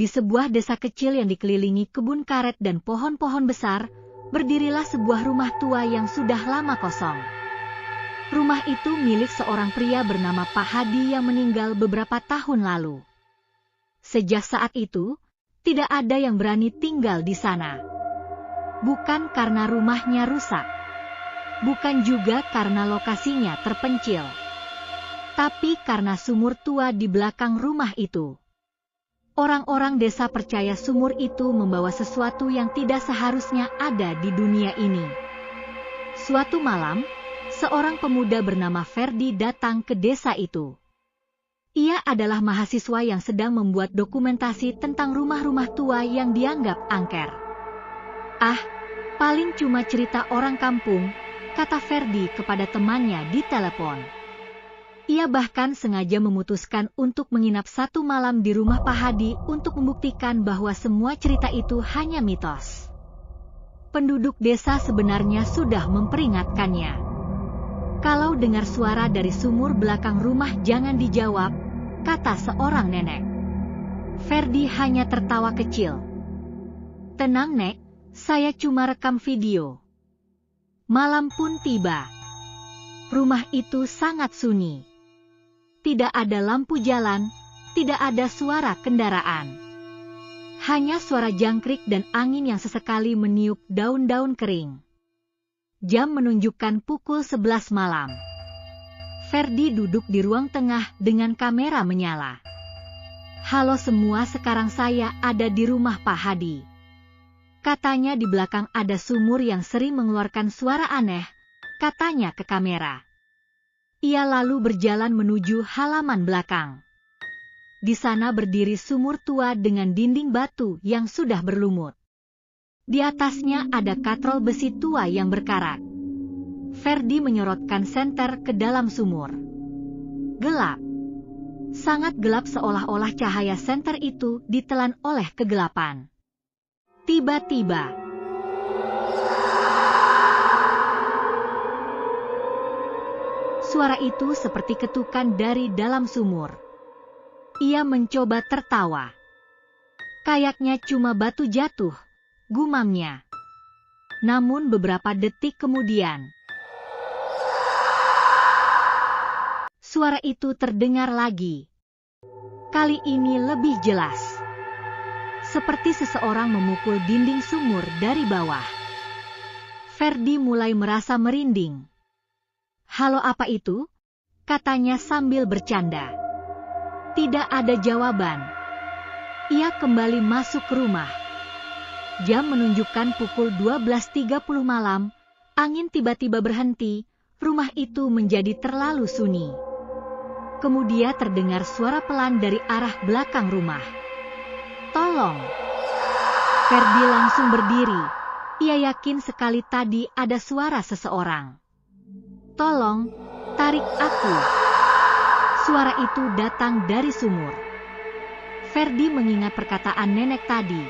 di sebuah desa kecil yang dikelilingi kebun karet dan pohon-pohon besar, berdirilah sebuah rumah tua yang sudah lama kosong. Rumah itu milik seorang pria bernama Pak Hadi yang meninggal beberapa tahun lalu. Sejak saat itu, tidak ada yang berani tinggal di sana. Bukan karena rumahnya rusak, bukan juga karena lokasinya terpencil, tapi karena sumur tua di belakang rumah itu. Orang-orang desa percaya sumur itu membawa sesuatu yang tidak seharusnya ada di dunia ini. Suatu malam, seorang pemuda bernama Ferdi datang ke desa itu. Ia adalah mahasiswa yang sedang membuat dokumentasi tentang rumah-rumah tua yang dianggap angker. "Ah, paling cuma cerita orang kampung," kata Ferdi kepada temannya di telepon. Ia bahkan sengaja memutuskan untuk menginap satu malam di rumah Pak Hadi untuk membuktikan bahwa semua cerita itu hanya mitos. Penduduk desa sebenarnya sudah memperingatkannya. "Kalau dengar suara dari sumur belakang rumah jangan dijawab," kata seorang nenek. Ferdi hanya tertawa kecil. "Tenang, Nek, saya cuma rekam video." Malam pun tiba. Rumah itu sangat sunyi. Tidak ada lampu jalan, tidak ada suara kendaraan. Hanya suara jangkrik dan angin yang sesekali meniup daun-daun kering. Jam menunjukkan pukul 11 malam. Ferdi duduk di ruang tengah dengan kamera menyala. "Halo semua, sekarang saya ada di rumah Pak Hadi," katanya. "Di belakang ada sumur yang sering mengeluarkan suara aneh," katanya ke kamera. Ia lalu berjalan menuju halaman belakang. Di sana berdiri sumur tua dengan dinding batu yang sudah berlumut. Di atasnya ada katrol besi tua yang berkarat. Ferdi menyorotkan senter ke dalam sumur. Gelap. Sangat gelap, seolah-olah cahaya senter itu ditelan oleh kegelapan. Tiba-tiba, suara itu seperti ketukan dari dalam sumur. Ia mencoba tertawa. "Kayaknya cuma batu jatuh," gumamnya. Namun beberapa detik kemudian, suara itu terdengar lagi. Kali ini lebih jelas. Seperti seseorang memukul dinding sumur dari bawah. Ferdi mulai merasa merinding. "Halo, apa itu?" katanya sambil bercanda. Tidak ada jawaban. Ia kembali masuk ke rumah. Jam menunjukkan pukul 12.30 malam, angin tiba-tiba berhenti, rumah itu menjadi terlalu sunyi. Kemudian terdengar suara pelan dari arah belakang rumah. "Tolong!" Ferdi langsung berdiri. Ia yakin sekali tadi ada suara seseorang. "Tolong, tarik aku!" Suara itu datang dari sumur. Ferdi mengingat perkataan nenek tadi.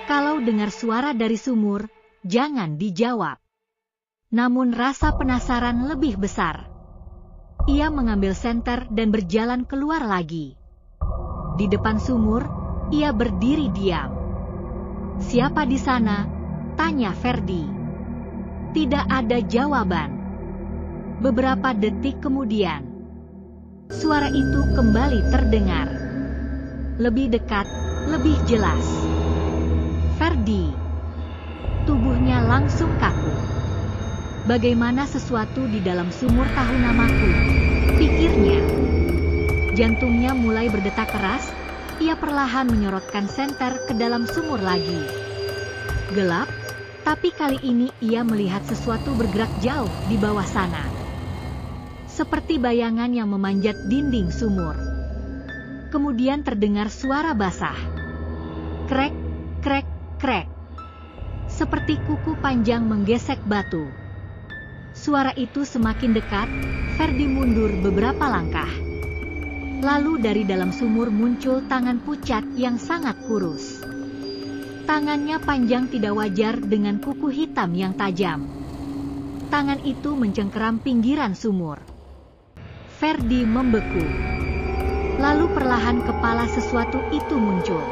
Kalau dengar suara dari sumur, jangan dijawab. Namun rasa penasaran lebih besar. Ia mengambil senter dan berjalan keluar lagi. Di depan sumur, ia berdiri diam. "Siapa di sana?" tanya Ferdi. Tidak ada jawaban. Beberapa detik kemudian, suara itu kembali terdengar. Lebih dekat, lebih jelas. Ferdi. Tubuhnya langsung kaku. Bagaimana sesuatu di dalam sumur tahu namaku, pikirnya. Jantungnya mulai berdetak keras, ia perlahan menyorotkan senter ke dalam sumur lagi. Gelap, tapi kali ini ia melihat sesuatu bergerak jauh di bawah sana. Seperti bayangan yang memanjat dinding sumur. Kemudian terdengar suara basah. Krek, krek, krek. Seperti kuku panjang menggesek batu. Suara itu semakin dekat, Ferdi mundur beberapa langkah. Lalu dari dalam sumur muncul tangan pucat yang sangat kurus. Tangannya panjang tidak wajar dengan kuku hitam yang tajam. Tangan itu mencengkeram pinggiran sumur. Ferdi membeku. Lalu perlahan kepala sesuatu itu muncul.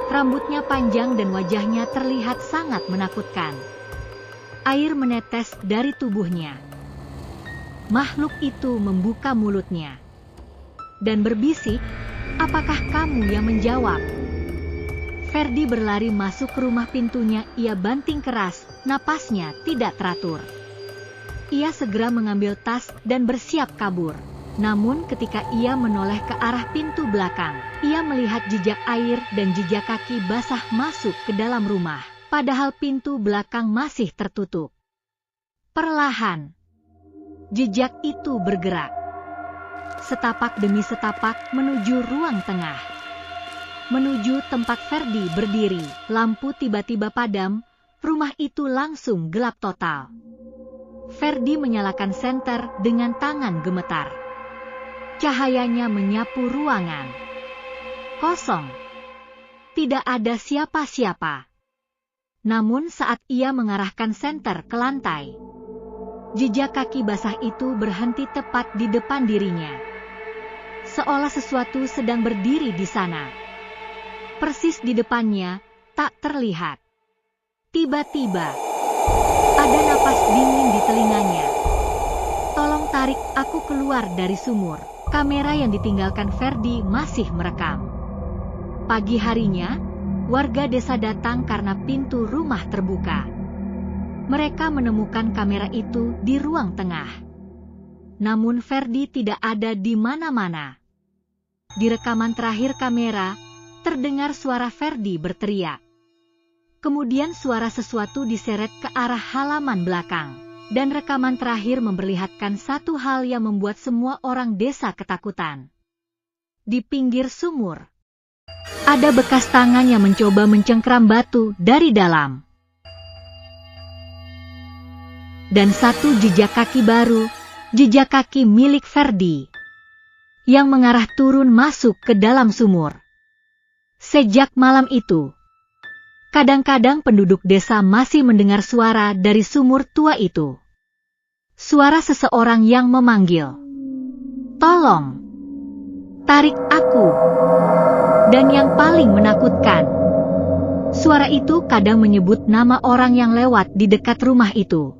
Rambutnya panjang dan wajahnya terlihat sangat menakutkan. Air menetes dari tubuhnya. Makhluk itu membuka mulutnya dan berbisik, "Apakah kamu yang menjawab?" Ferdi berlari masuk ke rumah, pintunya ia banting keras, napasnya tidak teratur. Ia segera mengambil tas dan bersiap kabur. Namun ketika ia menoleh ke arah pintu belakang, ia melihat jejak air dan jejak kaki basah masuk ke dalam rumah, padahal pintu belakang masih tertutup. Perlahan, jejak itu bergerak. Setapak demi setapak menuju ruang tengah. Menuju tempat Ferdi berdiri, lampu tiba-tiba padam, rumah itu langsung gelap total. Ferdi menyalakan senter dengan tangan gemetar. Cahayanya menyapu ruangan. Kosong. Tidak ada siapa-siapa. Namun saat ia mengarahkan senter ke lantai, jejak kaki basah itu berhenti tepat di depan dirinya. Seolah sesuatu sedang berdiri di sana. Persis di depannya, tak terlihat. Tiba-tiba, ada napas dingin di telinganya. "Tolong tarik aku keluar dari sumur." Kamera yang ditinggalkan Ferdi masih merekam. Pagi harinya, warga desa datang karena pintu rumah terbuka. Mereka menemukan kamera itu di ruang tengah. Namun Ferdi tidak ada di mana-mana. Di rekaman terakhir kamera, terdengar suara Ferdi berteriak. Kemudian suara sesuatu diseret ke arah halaman belakang. Dan rekaman terakhir memperlihatkan satu hal yang membuat semua orang desa ketakutan. Di pinggir sumur, ada bekas tangan yang mencoba mencengkram batu dari dalam. Dan satu jejak kaki baru, jejak kaki milik Ferdi, yang mengarah turun masuk ke dalam sumur. Sejak malam itu, kadang-kadang penduduk desa masih mendengar suara dari sumur tua itu. Suara seseorang yang memanggil, "Tolong, tarik aku." Dan yang paling menakutkan, suara itu kadang menyebut nama orang yang lewat di dekat rumah itu.